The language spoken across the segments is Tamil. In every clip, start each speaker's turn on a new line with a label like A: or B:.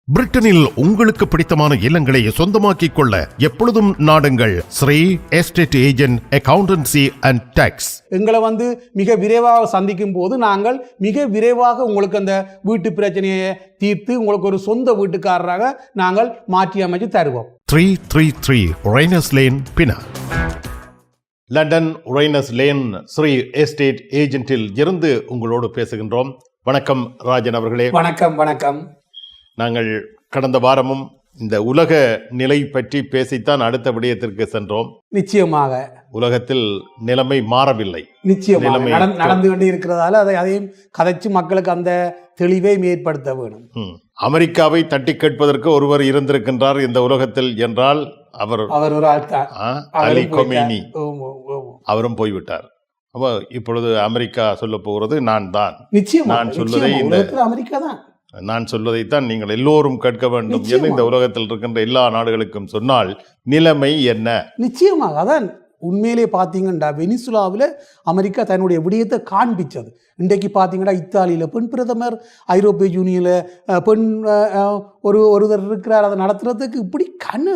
A: பிரிட்டனில் உங்களுக்கு பிடித்தமான இல்லங்களை சொந்தமாக்கிக் கொள்ள எப்பொழுதும் நாடுங்கள் Sri estate agent accountancy and tax.
B: எங்களை மிக விரைவாக சந்திக்கும் போது நாங்கள் மிக விரைவாக உங்களுக்கு அந்த வீட்டு பிரச்சனையை தீர்த்து உங்களுக்கு ஒரு சொந்த வீட்டுக்காரராக நாங்கள் மாற்றி அமைச்சு தருவோம்.
A: 333 Rayners Lane, Penang. London Rayners Lane Sri estate ஏஜென்ட்டில் இருந்து உங்களோடு பேசுகின்றோம். வணக்கம் ராஜன் அவர்களே.
B: வணக்கம். வணக்கம்.
A: நாங்கள் கடந்த வாரமும் இந்த உலக நிலை பற்றி பேசித்தான் அடுத்த விடயத்திற்கு சென்றோம்.
B: நிச்சயமாக
A: உலகத்தில் நிலைமை மாறவில்லை,
B: நிச்சயமாக நடந்து கொண்டு இருக்கிறதால அதையும் கதைச்சு மக்களுக்கு அந்த தெளிவை ஏற்படுத்த வேணும்.
A: அமெரிக்காவை தட்டி கேட்பதற்கு ஒருவர் இருந்திருக்கின்றார் இந்த உலகத்தில் என்றால் அவர் ஒரு அலி கொமேனி. அவரும் போய்விட்டார். அப்போ இப்பொழுது அமெரிக்கா சொல்ல போகிறது நான் தான். நான் சொல்வதை
B: அமெரிக்கா தான்,
A: நான் சொல்வதைத்தான் நீங்கள் எல்லோரும் கேட்க வேண்டும் என்று இந்த உலகத்தில் இருக்கின்ற எல்லா நாடுகளுக்கும் சொன்னால் நிலைமை என்ன?
B: நிச்சயமாக அதான் உண்மையிலே பார்த்தீங்கன்னா வெனிசுலாவில் அமெரிக்கா தன்னுடைய விடயத்தை காண்பிச்சது. இன்றைக்கு பார்த்தீங்கன்னா இத்தாலியில் பெண் பிரதமர், ஐரோப்பிய யூனியனில் பெண் ஒருவர் இருக்கிறார். அதை நடத்துறதுக்கு இப்படி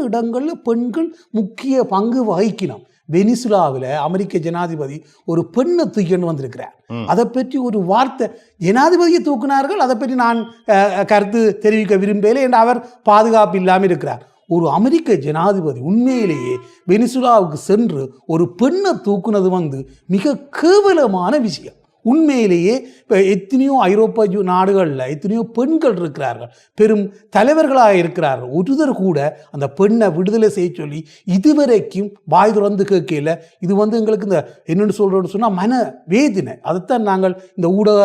B: இடங்களில் பெண்கள் முக்கிய பங்கு வகிக்கணும். வெனிசுலாவில் அமெரிக்க ஜனாதிபதி ஒரு பெண்ணை தூக்கிட்டு வந்திருக்கிறார். அதை பற்றி ஒரு வார்த்தை, ஜனாதிபதியை தூக்கினார்கள், அதை பற்றி நான் கருத்து தெரிவிக்க விரும்பல என்று அவர் பாதுகாப்பு இல்லாமல் இருக்கிறார். ஒரு அமெரிக்க ஜனாதிபதி உண்மையிலேயே வெனிசுலாவுக்கு சென்று ஒரு பெண்ணை தூக்குனது மிக கேவலமான விஷயம். உண்மையிலேயே இப்போ எத்தனையோ ஐரோப்பிய நாடுகளில் எத்தனையோ பெண்கள் இருக்கிறார்கள், பெரும் தலைவர்களாக இருக்கிறார்கள். ஒருத்தர் கூட அந்த பெண்ணை விடுதலை செய்ய சொல்லி இதுவரைக்கும் வாய் திறந்து கேட்கல. இது எங்களுக்கு இந்த என்னென்னு சொல்கிறோன்னு சொன்னால் மன வேதனை. அதைத்தான் நாங்கள் இந்த ஊடக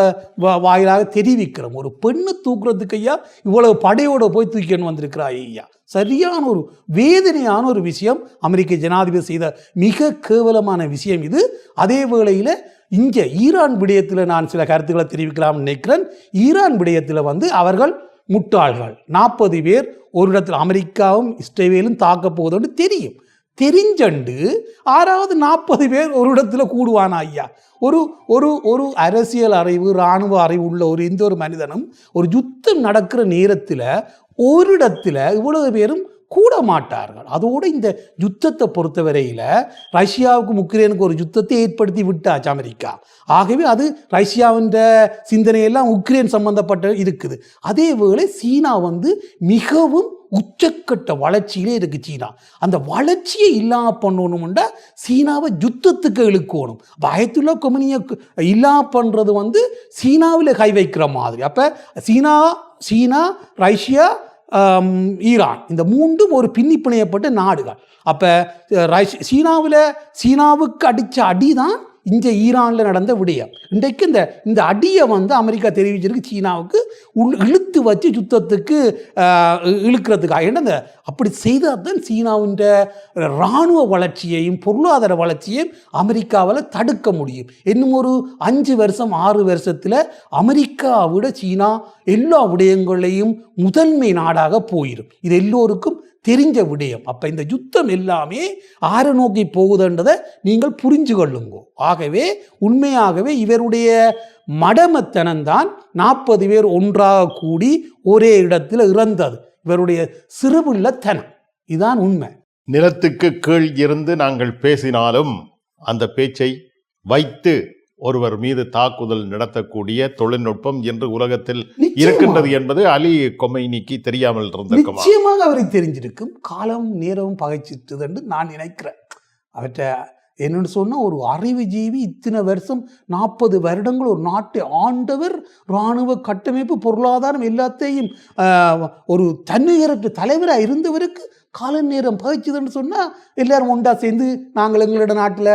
B: வாயிலாக தெரிவிக்கிறோம். ஒரு பெண்ணை தூக்குறதுக்கு ஐயா இவ்வளவு படையோடு போய் தூக்கின்னு வந்திருக்கிறா ஐயா. சரியான ஒரு வேதனையான ஒரு விஷயம் அமெரிக்க ஜனாதிபதி செய்த மிக கேவலமான விஷயம் இது. அதே வேளையில் இங்கே ஈரான் விடயத்தில் நான் சில கருத்துக்களை தெரிவிக்கலாம்னு நினைக்கிறேன். ஈரான் விடயத்தில் அவர்கள் முட்டாள்கள். 40 பேர் ஒரு இடத்துல அமெரிக்காவும் இஸ்ரேலும் தாக்க போகுதுன்னு தெரிஞ்சண்டு 6வது 40 பேர் ஒரு இடத்துல கூடுவானா ஐயா? ஒரு அரசியல் அறிவு, இராணுவ அறிவு உள்ள எந்த ஒரு மனிதனும் ஒரு யுத்தம் நடக்கிற நேரத்தில் ஒரு இடத்துல இவ்வளவு பேரும் கூட மாட்டார்கள். அதோடு இந்த யுத்தத்தை பொறுத்தவரையில் ரஷ்யாவுக்கும் உக்ரைனுக்கு ஒரு யுத்தத்தை ஏற்படுத்தி விட்டாச்சு அமெரிக்கா. ஆகவே அது ரஷ்யாவின் சிந்தனையெல்லாம் உக்ரைன் சம்பந்தப்பட்ட இருக்குது. அதே வேளை சீனா மிகவும் உச்சக்கட்ட வளர்ச்சியிலே இருக்கு. சீனா அந்த வளர்ச்சியை இல்லாமல் பண்ணணும்னா சீனாவை யுத்தத்துக்கு இழுக்கணும். பயத்துள்ள கொமினியை இல்லாமல் பண்ணுறது சீனாவில் கை வைக்கிற மாதிரி. அப்போ சீனா ரஷ்யா ஈரான் இந்த மூன்றும் ஒரு பின்னி பிணையப்பட்ட நாடுகள். அப்போ சீனாவுக்கு அடித்த அடி தான் இங்கே ஈரானில் நடந்த விடயம். இன்றைக்கு இந்த அடியை அமெரிக்கா தெரிவிச்சிருக்கு சீனாவுக்கு இழுத்து வச்சு யுத்தத்துக்கு இழுக்கிறதுக்காக. ஏன்னா அப்படி செய்தால் தான் சீனாவின் இராணுவ வளர்ச்சியையும் பொருளாதார வளர்ச்சியையும் அமெரிக்காவில் தடுக்க முடியும். இன்னும் ஒரு 5 வருஷம் 6 வருஷத்தில் அமெரிக்காவை விட சீனா எல்லா விடயங்களையும் முதன்மை நாடாக போயிடும். இது எல்லோருக்கும் தெரிஞ்ச விடயம். அப்போ இந்த யுத்தம் எல்லாமே ஆற நோக்கி போகுதுன்றதை நீங்கள் புரிஞ்சு கொள்ளுங்கோ. ஆகவே உண்மையாகவே இவருடைய மடமத்தனம்தான் 40 பேர் ஒன்றாக கூடி ஒரே இடத்தில் இறந்தது. இவருடைய சிறுபிள்ளத்தனம். இதுதான் உண்மை.
A: நிலத்துக்கு கீழ் இருந்து நாங்கள் பேசினாலும் அந்த பேச்சை வைத்து ஒருவர் மீது தாக்குதல் நடத்தக்கூடிய தொழில்நுட்பம் என்று உலகத்தில் இருக்கின்றது என்பது அலி கொமைனிக்கு தெரியாமல் இருந்திருக்கும்.
B: நிச்சயமாக அவருக்கு தெரிஞ்சிருக்கும். காலம் நேரமும் பகைச்சிட்டது என்று நான் நினைக்கிறேன். அவற்றை என்னென்னு சொன்னால் ஒரு அறிவு ஜீவி இத்தனை வருஷம் 40 வருடங்கள் ஒரு நாட்டை ஆண்டவர், இராணுவ கட்டமைப்பு, பொருளாதாரம் எல்லாத்தையும் ஒரு தன்னிகரற்ற தலைவராக இருந்தவருக்கு கால நேரம் பகிச்சுதுன்னு சொன்னால் எல்லாரும் ஒன்றா சேர்ந்து நாங்கள் எங்களோட நாட்டில்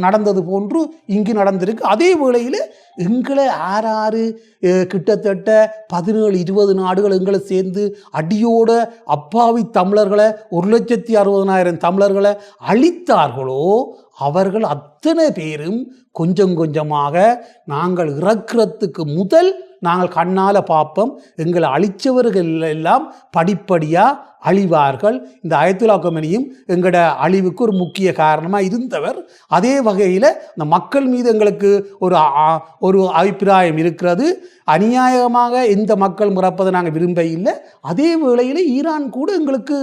B: நடந்தது போன்று இங்கு நடந்திருக்கு. அதே வேளையில் எங்களை 6 கிட்டத்தட்ட 17-20 நாடுகள் எங்களை சேர்ந்து அடியோட அப்பாவி தமிழர்களை 1,60,000 தமிழர்களை அழித்தார்களோ அவர்கள் அத்தனை பேரும் கொஞ்சம் கொஞ்சமாக நாங்கள் இறக்கிறதுக்கு முதல் நாங்கள் கண்ணால் பார்ப்போம். எங்களை அழித்தவர்கள் எல்லாம் படிப்படியாக அழிவார்கள். இந்த அயத்துல்லா கொமேனியும் எங்களோட அழிவுக்கு ஒரு முக்கிய காரணமாக இருந்தவர். அதே வகையில் இந்த மக்கள் மீது எங்களுக்கு ஒரு அபிப்பிராயம் இருக்கிறது. அநியாயமாக எந்த மக்கள் முறப்பதை நாங்கள் விரும்ப இல்லை. அதே வேளையில் ஈரான் கூட எங்களுக்கு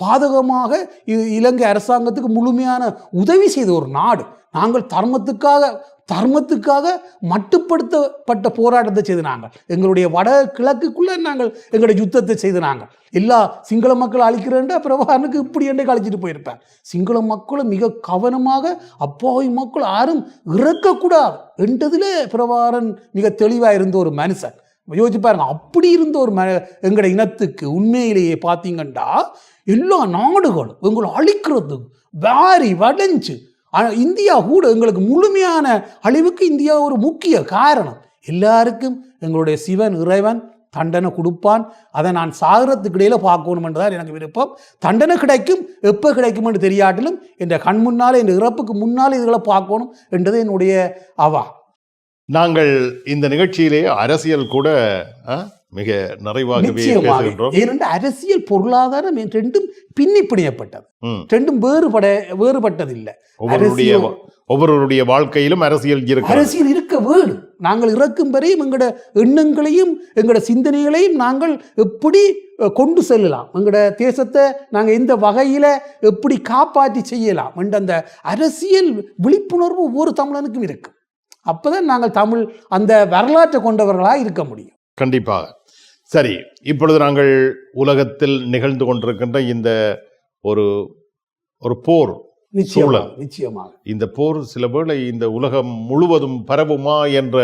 B: பாதகமாக இலங்கை அரசாங்கத்துக்கு முழுமையான உதவி செய்த ஒரு நாடு. நாங்கள் தர்மத்துக்காக மட்டுப்படுத்தப்பட்ட போராட்டத்தை செய்து நாங்கள் எங்களுடைய வட கிழக்குக்குள்ளே நாங்கள் எங்களுடைய யுத்தத்தை செய்து நாங்கள் எல்லா சிங்கள மக்கள் அழிக்கிறேன்டா பிரபாகரனுக்கு இப்படி என்றே கழிச்சிட்டு போயிருப்பேன். சிங்கள மக்களை மிக கவனமாக அப்பாவி மக்கள் யாரும் இறக்கக்கூடாது என்றதிலே பிரபாகரன் மிக தெளிவாக இருந்த ஒரு மனுஷன். யோசிச்சு பாருங்க, அப்படி இருந்த ஒரு எங்களோட இனத்துக்கு உண்மையிலேயே பார்த்தீங்கன்னா எல்லா நாடுகளும் எங்களை அழிக்கிறதுக்கு வாரி வடைஞ்சு இந்தியா கூட எங்களுக்கு முழுமையான அழிவுக்கு இந்தியா ஒரு முக்கிய காரணம். எல்லாருக்கும் எங்களுடைய சிவன் இறைவன் தண்டனை கொடுப்பான். அதை நான் சாகரத்துக்கு இடையில பார்க்கணுமென்றதான் எனக்கு விருப்பம். தண்டனை கிடைக்கும், எப்போ கிடைக்கும் என்று தெரியாட்டிலும் என் கண் முன்னாலே, என் இறப்புக்கு முன்னாலே இதுகளை பார்க்கணும் என்றது என்னுடைய அவா.
A: நாங்கள் இந்த நிகழ்ச்சியிலே அரசியல் கூட மிக நிறைவாகவே பேசுகின்றோம்.
B: ஏனென்றால் அரசியல் பொருளாதாரம் ரெண்டும் பின்னி பிணையப்பட்டது, ரெண்டும் வேறுபட்டதில்லை.
A: ஒவ்வொருவருடைய வாழ்க்கையிலும் அரசியல்
B: இருக்க வேணும். நாங்கள் இறக்கும் வரையும் எங்களோட எண்ணங்களையும் எங்களோட சிந்தனைகளையும் நாங்கள் எப்படி கொண்டு செல்லலாம், எங்களோட தேசத்தை நாங்கள் எந்த வகையில் எப்படி காப்பாற்றி செய்யலாம் என்ற அந்த அரசியல் விழிப்புணர்வு ஒவ்வொரு தமிழனுக்கும் இருக்கு. அப்போதான் நாங்கள் தமிழ் அந்த வரலாற்றை கொண்டவர்களாக இருக்க முடியும்.
A: கண்டிப்பாக. சரி, இப்பொழுது நாங்கள் உலகத்தில் நிகழ்ந்து கொண்டிருக்கின்ற இந்த ஒரு போர்
B: நிச்சயமாக
A: இந்த போர் சில வேளை இந்த உலகம் முழுவதும் பரவுமா என்ற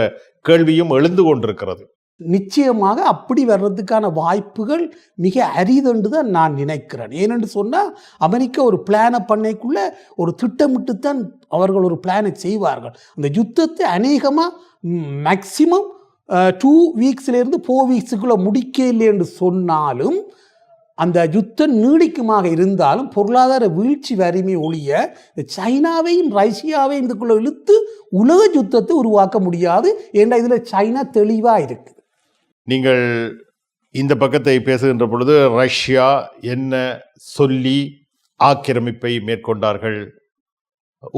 A: கேள்வியும் எழுந்து கொண்டிருக்கிறது.
B: நிச்சயமாக அப்படி வர்றதுக்கான வாய்ப்புகள் மிக அரிதென்று தான் நான் நினைக்கிறேன். ஏனென்று சொன்னால் அமெரிக்கா ஒரு பிளானை பண்ணைக்குள்ள ஒரு திட்டமிட்டுத்தான் அவர்கள் ஒரு பிளானை செய்வார்கள். அந்த யுத்தத்தை அநேகமாக மேக்சிமம் 2 வீக்ஸ்லேருந்து 4 வீக்ஸுக்குள்ளே முடிக்க இல்லை என்று சொன்னாலும் அந்த யுத்தம் நீடிக்குமாக இருந்தாலும் பொருளாதார வீழ்ச்சி வறுமை ஒழிய சைனாவையும் ரஷ்யாவையும் இதுக்குள்ளே இழுத்து உலக யுத்தத்தை உருவாக்க முடியாது. ஏன்னா இதில் சைனா தெளிவாக இருக்குது.
A: நீங்கள் இந்த பக்கத்தை பேசுகின்ற பொழுது ரஷ்யா என்ன சொல்லி ஆக்கிரமிப்பை மேற்கொண்டார்கள்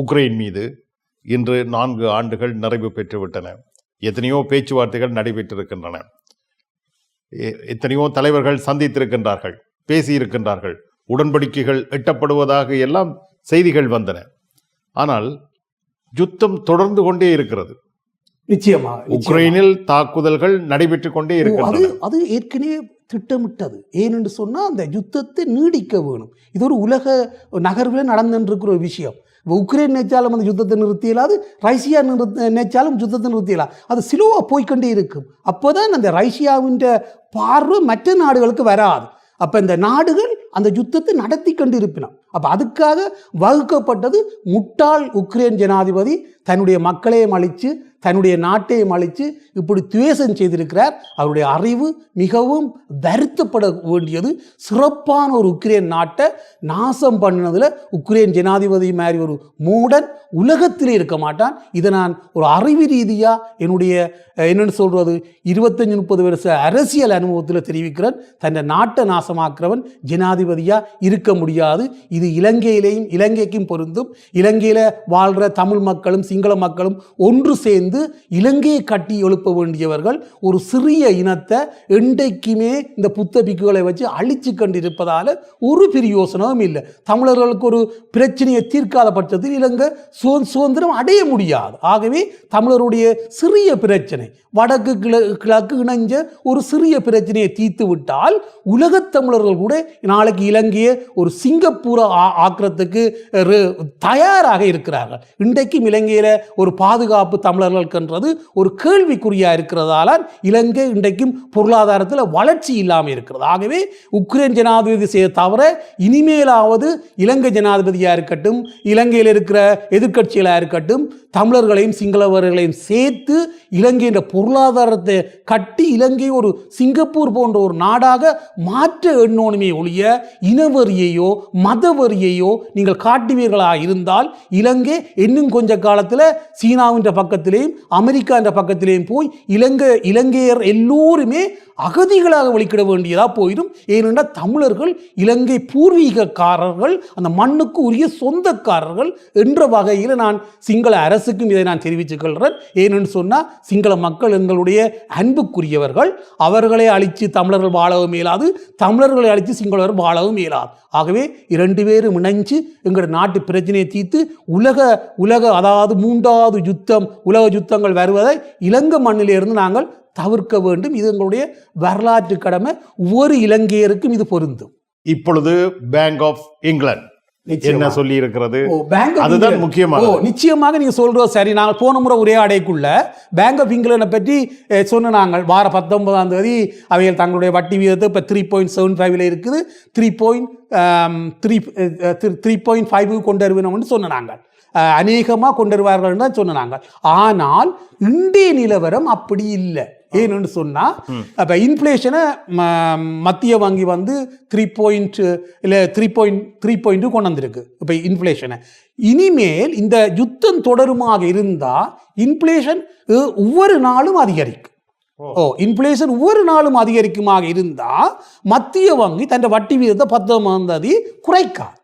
A: உக்ரைன் மீது? இன்று 4 ஆண்டுகள் நிறைவு பெற்றுவிட்டன. எத்தனையோ பேச்சுவார்த்தைகள் நடைபெற்றிருக்கின்றன. எத்தனையோ தலைவர்கள் சந்தித்திருக்கின்றார்கள், பேசியிருக்கின்றார்கள், உடன்படிக்கைகள் எட்டப்படுவதாக எல்லாம் செய்திகள் வந்தன. ஆனால் யுத்தம் தொடர்ந்து கொண்டே இருக்கிறது.
B: நிச்சயமாக
A: உக்ரைனில் தாக்குதல்கள் நடைபெற்றுக் கொண்டே இருக்கிறது.
B: அது ஏற்கனவே திட்டமிட்டது. ஏனென்று சொன்னால் அந்த யுத்தத்தை நீடிக்க வேணும். இது ஒரு உலக நகர்வில் நடந்துருக்கிற ஒரு விஷயம். உக்ரைன் நினைச்சாலும் அந்த யுத்தத்தை நிறுத்தியலாது, ரஷ்யா நினைச்சாலும் யுத்தத்தை நிறுத்தியலாம். அது சிலுவாக போய்கொண்டே இருக்கும். அப்போதான் அந்த ரஷ்யாவின் பார்வை மற்ற நாடுகளுக்கு வராது. அப்போ இந்த நாடுகள் அந்த யுத்தத்தை நடத்தி கொண்டு இருப்பினோம். அப்போ அதுக்காக வகுக்கப்பட்டது முட்டாள் உக்ரைன் ஜனாதிபதி தன்னுடைய மக்களையும் அழித்து தன்னுடைய நாட்டையும் அழித்து இப்படி துவேஷம் செய்திருக்கிறார். அவருடைய அறிவு மிகவும் வருத்தப்பட வேண்டியது. சிறப்பான ஒரு உக்ரைன் நாட்டை நாசம் பண்ணினதில் உக்ரைன் ஜனாதிபதி மாதிரி ஒரு மூடன் உலகத்திலே இருக்க மாட்டான். இதை நான் ஒரு அறிவு ரீதியாக என்னுடைய என்னென்னு சொல்கிறது 25-30 வருஷ அரசியல் அனுபவத்தில் தெரிவிக்கிறேன். தன் நாட்டை நாசமாக்குறவன் ஜனாதிபதியாக இருக்க முடியாது. இது இலங்கைக்கும் பொருந்தும். இலங்கையில் வாழ்கிற தமிழ் மக்களும் சிங்கள மக்களும் ஒன்று சேர்ந்து இலங்கையை கட்டி எழுப்ப வேண்டியவர்கள். ஒரு சிறிய இனத்தை என்றைக்குமே இந்த புத்த பிக்குகளை வச்சு அழிச்சு கொண்டிருப்பதால் ஒரு பிரயோசனமும் இல்லை. தமிழர்களுக்கு ஒரு பிரச்சனையை தீர்க்காத பட்சத்தில் இலங்கை சுதந்திரம் அடைய முடியாது. ஆகவே தமிழருடைய சிறிய பிரச்சனை, வடக்கு கிழக்கு இணைஞ்ச ஒரு சிறிய பிரச்சனையை தீர்த்து விட்டால் உலகத் தமிழர்கள் கூட நாளைக்கு இலங்கையை ஒரு சிங்கப்பூரை ஆக்கிறதுக்கு தயாராக இருக்கிறார்கள். இன்றைக்கும் இலங்கையில் ஒரு பாதுகாப்பு தமிழர்களுக்குன்றது ஒரு கேள்விக்குறியாக இருக்கிறதால இலங்கை இன்றைக்கும் பொருளாதாரத்தில் வளர்ச்சி இல்லாமல் இருக்கிறது. ஆகவே உக்ரைன் ஜனாதிபதி செய்ய தவிர இனிமேலாவது இலங்கை ஜனாதிபதியாக இருக்கட்டும், இலங்கையில் இருக்கிற எதிர்க்கட்சிகளாக இருக்கட்டும், தமிழர்களையும் சிங்களவர்களையும் சேர்த்து இலங்கை என்ற பொருளாதாரத்தை கட்டி இலங்கை ஒரு சிங்கப்பூர் போன்ற ஒரு நாடாக மாற்ற எண்ணோனுமே ஒழிய இனவரியையோ மதவரியையோ நீங்கள் காட்டுவீர்களாக இருந்தால் இலங்கை இன்னும் கொஞ்ச காலத்தில் சீனாவின் பக்கத்திலேயும் அமெரிக்கா என்ற பக்கத்திலேயும் போய் இலங்கையர் எல்லோருமே அகதிகளாக வெளிக்கிட வேண்டியதாக போயிடும். ஏனென்றால் தமிழர்கள் இலங்கை பூர்வீகக்காரர்கள், அந்த மண்ணுக்கு உரிய சொந்தக்காரர்கள் என்ற வகையில் நான் சிங்கள அரசுக்கும் இதை நான் தெரிவித்துக் கொள்கிறேன். ஏனென்று சொன்னால் சிங்கள மக்கள் எங்களுடைய அன்புக்குரியவர்கள். அவர்களை அழித்து தமிழர்கள் வாழவும் இயலாது, தமிழர்களை அழித்து சிங்களவர் வாழவும் இயலாது. ஆகவே இரண்டு பேரும் இணைஞ்சு எங்களுடைய நாட்டு பிரச்சனையை தீர்த்து உலக அதாவது மூன்றாவது யுத்தம், உலக யுத்தங்கள் வருவதை இலங்கை மண்ணிலிருந்து நாங்கள் தவிர்க்க வேண்டும். இது எங்களுடைய வரலாற்று கடமை. ஒவ்வொரு இலங்கையருக்கும் இது பொருந்தும்.
A: இப்பொழுது பேங்க் ஆஃப் இங்கிலாந்து என்ன சொல்லி இருக்கிறது, அதுதான் முக்கியமாக.
B: நிச்சயமாக நீங்க சொல்றது சரி. நாங்கள் போன முறை உரையாடைக்குள்ள பேங்க் ஆஃப் இங்கிலாண்டை பற்றி சொன்ன நாங்கள் வார 19ஆம் தேதி அவைகள் தங்களுடைய வட்டி வீதத்தை இப்போ 3.75 இருக்குது, 3.5 கொண்டு வருவோம்னு சொன்ன நாங்கள். அநேகமாக கொண்டு வருவார்கள் தான் சொன்னாங்க. ஆனால் இந்திய நிலவரம் அப்படி இல்லை. ஏன்னு சொன்னால் இப்போ இன்ஃப்ளேஷனை மத்திய வங்கி வந்து 3.3 கொண்டு வந்திருக்கு. இப்போ இன்ஃப்ளேஷனை இனிமேல் இந்த யுத்தம் தொடருமாக இருந்தால் இன்ஃப்ளேஷன் ஒவ்வொரு நாளும் அதிகரிக்கும். இன்ஃப்ளேஷன் ஒவ்வொரு நாளும் அதிகரிக்குமாக இருந்தால் மத்திய வங்கி தன் வட்டி வீதத்தை 19ஆம் தேதி குறைக்காது.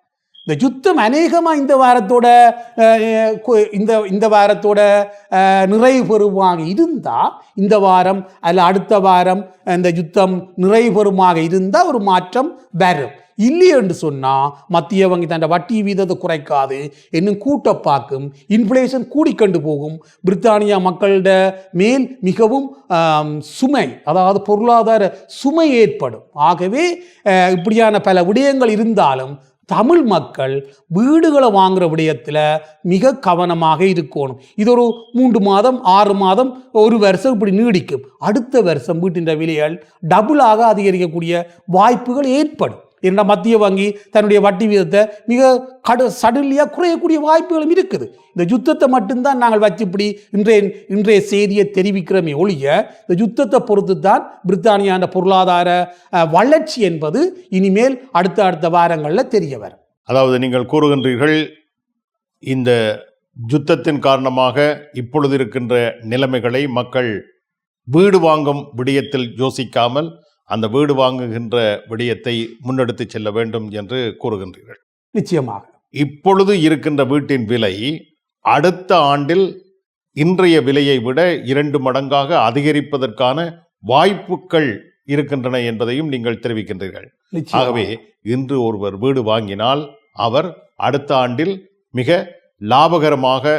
B: இந்த யுத்தம் அநேகமாக இந்த வாரத்தோட நிறைவு பெறுமாக இருந்தால், இந்த வாரம் அல்ல அடுத்த வாரம் இந்த யுத்தம் நிறைவு பெறுமாக இருந்தால் ஒரு மாற்றம் வரும். இல்லை என்று சொன்னால் மத்திய வங்கி தன் வட்டி வீதத்தை குறைக்காது, இன்னும் கூட்ட பார்க்கும், இன்ஃப்ளேஷன் கூடிக்கொண்டு போகும். பிரித்தானியா மக்களோட மேல் மிகவும் சுமை, அதாவது பொருளாதார சுமை ஏற்படும். ஆகவே இப்படியான பல விடயங்கள் இருந்தாலும் தமிழ் மக்கள் வீடுகளை வாங்குகிற விடயத்தில் மிக கவனமாக இருக்கணும். இது ஒரு 3 மாதம் 6 மாதம் ஒரு வருஷம் இப்படி நீடிக்கும். அடுத்த வருஷம் வீட்டின் விலைகள் டபுளாக அதிகரிக்கக்கூடிய வாய்ப்புகள் ஏற்படும். ஏன்னா மத்திய வங்கி தன்னுடைய வட்டி வீதத்தை மிக சடலியாக குறையக்கூடிய வாய்ப்புகளும் இருக்குது. இந்த யுத்தத்தை மட்டும்தான் நாங்கள் வச்சு இப்படி இன்றைய செய்தியை தெரிவிக்கிறோமே ஒழிய, இந்த யுத்தத்தை பொறுத்து தான் பிரித்தானியா பொருளாதார வளர்ச்சி என்பது இனிமேல் அடுத்த வாரங்களில் தெரிய வரும்.
A: அதாவது நீங்கள் கூறுகின்றீர்கள், இந்த யுத்தத்தின் காரணமாக இப்பொழுது இருக்கின்ற நிலைமைகளை மக்கள் வீடு வாங்கும் விடயத்தில் யோசிக்காமல் அந்த வீடு வாங்குகின்ற விடயத்தை முன்னெடுத்து செல்ல வேண்டும் என்று கூறுகின்றீர்கள்.
B: நிச்சயமாக
A: இப்பொழுது இருக்கின்ற வீட்டின் விலை அடுத்த ஆண்டில் இன்றைய விலையை விட 2 மடங்காக அதிகரிப்பதற்கான வாய்ப்புகள் இருக்கின்றன என்பதையும் நீங்கள் தெரிவிக்கின்றீர்கள். ஆகவே இன்று ஒருவர் வீடு வாங்கினால் அவர் அடுத்த ஆண்டில் மிக லாபகரமாக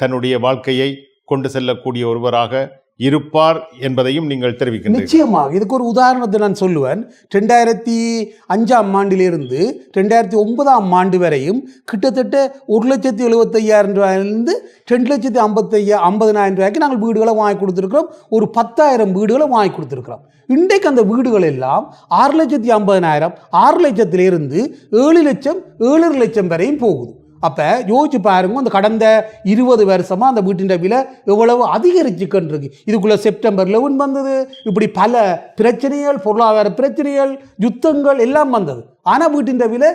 A: தன்னுடைய வாழ்க்கையை கொண்டு செல்லக்கூடிய ஒருவராக இருப்பார் என்பதையும் நீங்கள் தெரிவிக்கின்றீர்கள்.
B: நிச்சயமாக. இதுக்கு ஒரு உதாரணத்தை நான் சொல்லுவேன். 2005ஆம் ஆண்டிலிருந்து 2009ஆம் ஆண்டு வரையும் கிட்டத்தட்ட 1,75,000 ரூபாயிலிருந்து 2,50,000 ரூபாய்க்கு நாங்கள் வீடுகளை வாங்கி கொடுத்துருக்கிறோம். ஒரு 10,000 வீடுகளை வாங்கி கொடுத்துருக்கிறோம். இன்றைக்கு அந்த வீடுகள் எல்லாம் 6,50,000 6 லட்சத்திலிருந்து 7 லட்சம் 7.5 லட்சம் வரையும் போகுது. அப்போ யோசிச்சு பாருங்க, அந்த கடந்த 20 வருஷமாக அந்த வீட்டின் விலை எவ்வளவு அதிகரிச்சுக்கின்றிருக்கு. இதுக்குள்ளே செப்டம்பர் 11 வந்தது, இப்படி பல பிரச்சனைகள், பொருளாதார பிரச்சனைகள், யுத்தங்கள் எல்லாம் வந்தது. ஆனால் வீட்டின் விலை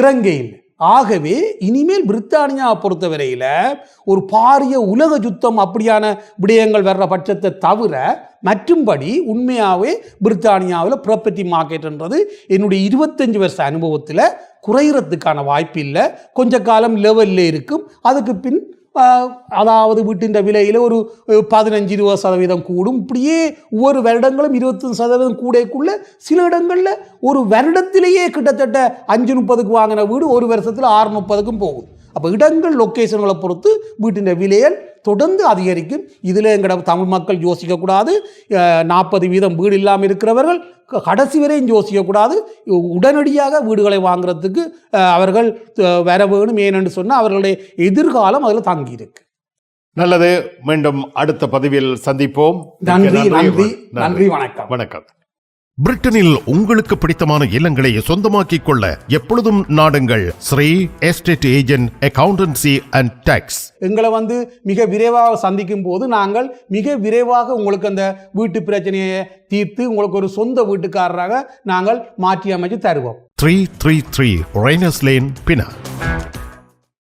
B: இறங்கே இல்லை. ஆகவே இனிமேல் பிரித்தானியாவை பொறுத்தவரையில் ஒரு பாரிய உலக யுத்தம் அப்படியான விடயங்கள் வர்ற பட்சத்தை தவிர மற்றும்படி உண்மையாகவே பிரித்தானியாவில் ப்ராப்பர்ட்டி மார்க்கெட்ன்றது என்னுடைய 25 வருஷ அனுபவத்தில் குறைகிறதுக்கான வாய்ப்பு இல்லை. கொஞ்ச காலம் லெவலில் இருக்கும். அதுக்கு பின் அதாவது வீட்டின் விலையில் ஒரு 15-20% கூடும். இப்படியே ஒவ்வொரு வருடங்களும் 25% கூடக்குள்ள சில இடங்களில் ஒரு வருடத்திலேயே கிட்டத்தட்ட 5.30க்கு வாங்கின வீடு ஒரு வருஷத்தில் 6.30க்கும் போகுது. அப்போ இடங்கள் லொக்கேஷன்களை பொறுத்து வீட்டின் விலைகள் தொடர்ந்து அதிகரிக்கும். இதில் எங்கட தமிழ் மக்கள் யோசிக்கக்கூடாது. 40% வீடு இல்லாமல் இருக்கிறவர்கள் கடைசி வரையும் யோசிக்கக்கூடாது. உடனடியாக வீடுகளை வாங்குறதுக்கு அவர்கள் வர வேணும். ஏனென்று சொன்னால் அவர்களுடைய எதிர்காலம் அதில் தங்கியிருக்கு.
A: நல்லது. மீண்டும் அடுத்த பதிவில் சந்திப்போம்.
B: நன்றி, வணக்கம்.
A: பிரிட்டனில் உங்களுக்கு பிடித்தமான இல்லங்களை சொந்தமாக்கிக் கொள்ள எப்பொழுதும் நாடுங்கள் Sri estate agent accountancy and tax.
B: எங்களை மிக விரைவாக சந்திக்கும் போது நாங்கள் மிக விரைவாக உங்களுக்கு அந்த வீட்டு பிரச்சனையை தீர்த்து உங்களுக்கு ஒரு சொந்த வீட்டுக்காரராக நாங்கள் மாற்றி அமைச்சு தருவோம்.
A: 333 ரெய்னர்ஸ் லேன், பினாங்.